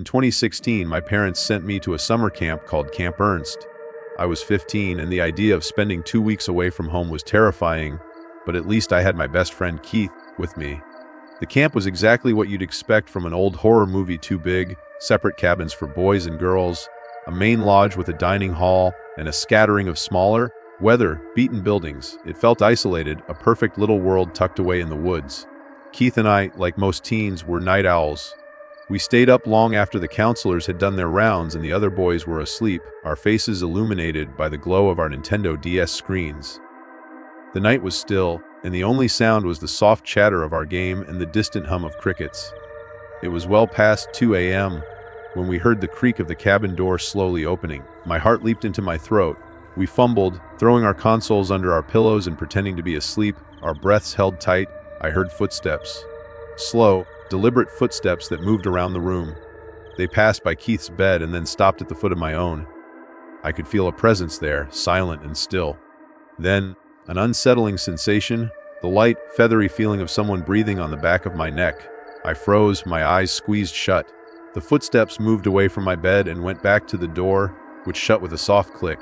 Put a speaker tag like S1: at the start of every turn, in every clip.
S1: 2016, my parents sent me to a summer camp called Camp Ernst. I was 15, and the idea of spending 2 weeks away from home was terrifying, but at least I had my best friend Keith with me. The camp was exactly what you'd expect from an old horror movie. Two big, separate cabins for boys and girls, a main lodge with a dining hall, and a scattering of smaller, weather-beaten buildings. It felt isolated, a perfect little world tucked away in the woods. Keith and I, like most teens, were night owls. We stayed up long after the counselors had done their rounds and the other boys were asleep, our faces illuminated by the glow of our Nintendo DS screens. The night was still, and the only sound was the soft chatter of our game and the distant hum of crickets. It was well past 2 a.m. when we heard the creak of the cabin door slowly opening. My heart leaped into my throat. We fumbled, throwing our consoles under our pillows and pretending to be asleep, our breaths held tight. I heard footsteps. Slow, deliberate footsteps that moved around the room. They passed by Keith's bed and then stopped at the foot of my own. I could feel a presence there, silent and still. Then, an unsettling sensation, the light, feathery feeling of someone breathing on the back of my neck. I froze, my eyes squeezed shut. The footsteps moved away from my bed and went back to the door, which shut with a soft click.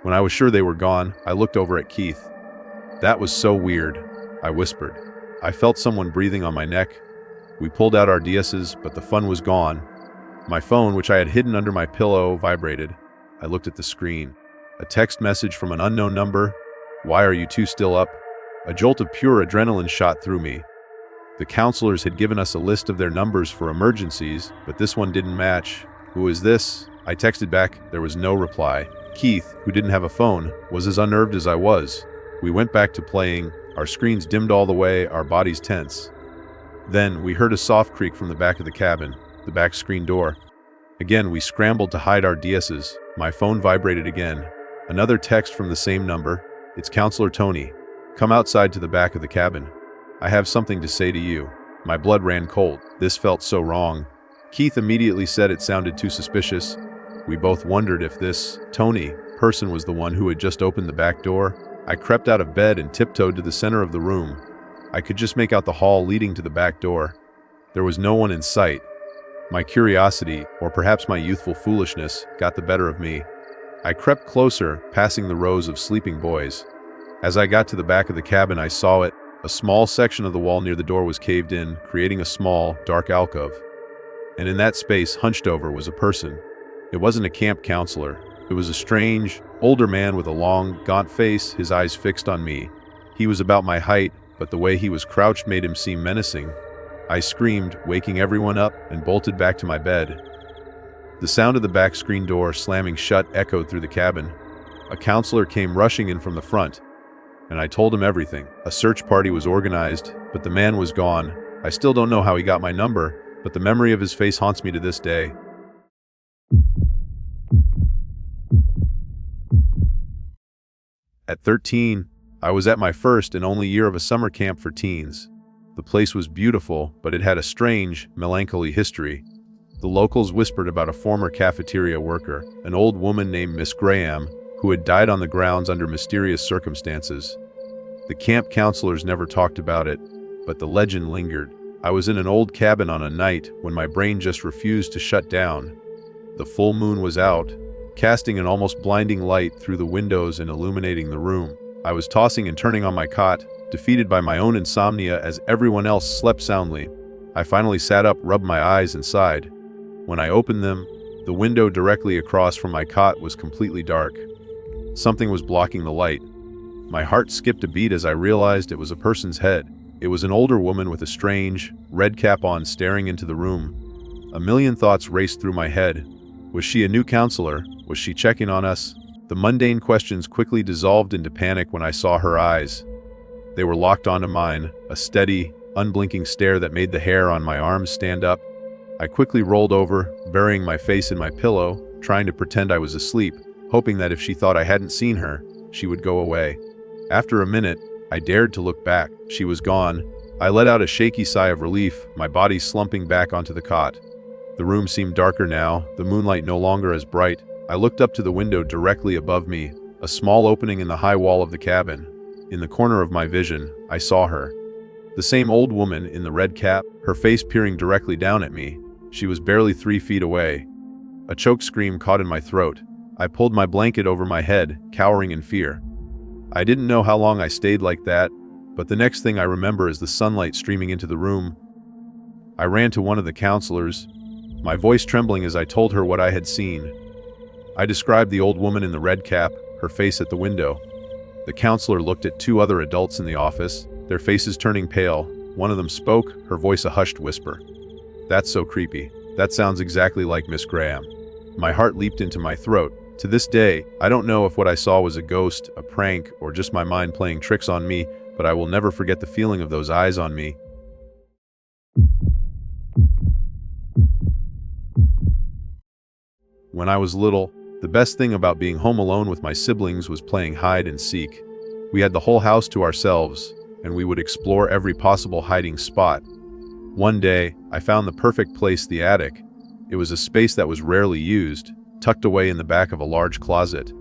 S1: When I was sure they were gone, I looked over at Keith. "That was so weird," I whispered. I felt someone breathing on my neck. We pulled out our DS's, but the fun was gone. My phone, which I had hidden under my pillow, vibrated. I looked at the screen. A text message from an unknown number. "Why are you two still up?" A jolt of pure adrenaline shot through me. The counselors had given us a list of their numbers for emergencies, but this one didn't match. "Who is this?" I texted back. There was no reply. Keith, who didn't have a phone, was as unnerved as I was. We went back to playing, our screens dimmed all the way, our bodies tense. Then, we heard a soft creak from the back of the cabin, the back screen door. Again, we scrambled to hide our DS's. My phone vibrated again. Another text from the same number. "It's Counselor Tony. Come outside to the back of the cabin. I have something to say to you." My blood ran cold. This felt so wrong. Keith immediately said it sounded too suspicious. We both wondered if this Tony person was the one who had just opened the back door. I crept out of bed and tiptoed to the center of the room. I could just make out the hall leading to the back door. There was no one in sight. My curiosity, or perhaps my youthful foolishness, got the better of me. I crept closer, passing the rows of sleeping boys. As I got to the back of the cabin, I saw it. A small section of the wall near the door was caved in, creating a small, dark alcove. And in that space, hunched over, was a person. It wasn't a camp counselor. It was a strange, older man with a long, gaunt face, his eyes fixed on me. He was about my height, but the way he was crouched made him seem menacing. I screamed, waking everyone up, and bolted back to my bed. The sound of the back screen door slamming shut echoed through the cabin. A counselor came rushing in from the front, and I told him everything. A search party was organized, but the man was gone. I still don't know how he got my number, but the memory of his face haunts me to this day. At 13, I was at my first and only year of a summer camp for teens. The place was beautiful, but it had a strange, melancholy history. The locals whispered about a former cafeteria worker, an old woman named Miss Graham, who had died on the grounds under mysterious circumstances. The camp counselors never talked about it, but the legend lingered. I was in an old cabin on a night when my brain just refused to shut down. The full moon was out, casting an almost blinding light through the windows and illuminating the room. I was tossing and turning on my cot, defeated by my own insomnia as everyone else slept soundly. I finally sat up, rubbed my eyes, and sighed. When I opened them, the window directly across from my cot was completely dark. Something was blocking the light. My heart skipped a beat as I realized it was a person's head. It was an older woman with a strange, red cap on, staring into the room. A million thoughts raced through my head. Was she a new counselor? Was she checking on us? The mundane questions quickly dissolved into panic when I saw her eyes. They were locked onto mine, a steady, unblinking stare that made the hair on my arms stand up. I quickly rolled over, burying my face in my pillow, trying to pretend I was asleep, hoping that if she thought I hadn't seen her, she would go away. After a minute, I dared to look back. She was gone. I let out a shaky sigh of relief, my body slumping back onto the cot. The room seemed darker now, the moonlight no longer as bright. I looked up to the window directly above me, a small opening in the high wall of the cabin. In the corner of my vision, I saw her. The same old woman in the red cap, her face peering directly down at me. She was barely 3 feet away. A choke scream caught in my throat. I pulled my blanket over my head, cowering in fear. I didn't know how long I stayed like that, but the next thing I remember is the sunlight streaming into the room. I ran to one of the counselors, my voice trembling as I told her what I had seen. I described the old woman in the red cap, her face at the window. The counselor looked at two other adults in the office, their faces turning pale. One of them spoke, her voice a hushed whisper. "That's so creepy. That sounds exactly like Miss Graham." My heart leaped into my throat. To this day, I don't know if what I saw was a ghost, a prank, or just my mind playing tricks on me, but I will never forget the feeling of those eyes on me. When I was little, the best thing about being home alone with my siblings was playing hide and seek. We had the whole house to ourselves, and we would explore every possible hiding spot. One day, I found the perfect place, the attic. It was a space that was rarely used, tucked away in the back of a large closet.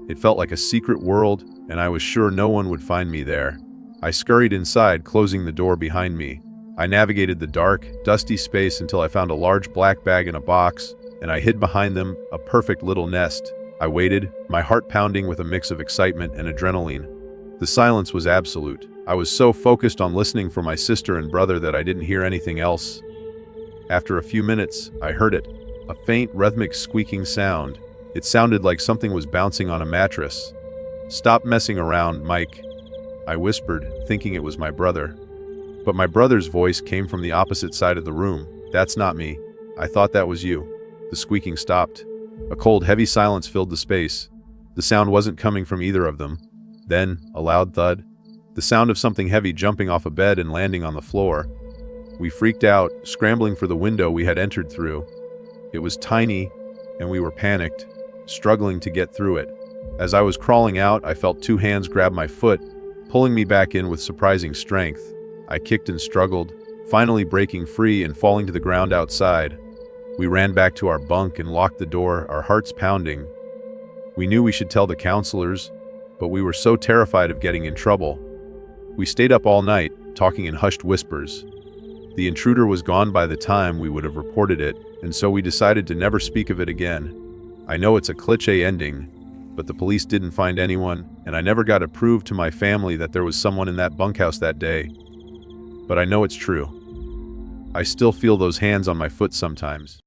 S1: It felt like a secret world, and I was sure no one would find me there. I scurried inside, closing the door behind me. I navigated the dark, dusty space until I found a large black bag in a box, and I hid behind them, a perfect little nest. I waited, my heart pounding with a mix of excitement and adrenaline. The silence was absolute. I was so focused on listening for my sister and brother that I didn't hear anything else. After a few minutes, I heard it, a faint, rhythmic squeaking sound. It sounded like something was bouncing on a mattress. "Stop messing around, Mike," I whispered, thinking it was my brother. But my brother's voice came from the opposite side of the room. "That's not me. I thought that was you." The squeaking stopped. A cold, heavy silence filled the space. The sound wasn't coming from either of them. Then, a loud thud. The sound of something heavy jumping off a bed and landing on the floor. We freaked out, scrambling for the window we had entered through. It was tiny, and we were panicked, struggling to get through it. As I was crawling out, I felt two hands grab my foot, pulling me back in with surprising strength. I kicked and struggled, finally breaking free and falling to the ground outside. We ran back to our bunk and locked the door, our hearts pounding. We knew we should tell the counselors, but we were so terrified of getting in trouble. We stayed up all night, talking in hushed whispers. The intruder was gone by the time we would have reported it, and so we decided to never speak of it again. I know it's a cliché ending, but the police didn't find anyone, and I never got to prove to my family that there was someone in that bunkhouse that day. But I know it's true. I still feel those hands on my foot sometimes.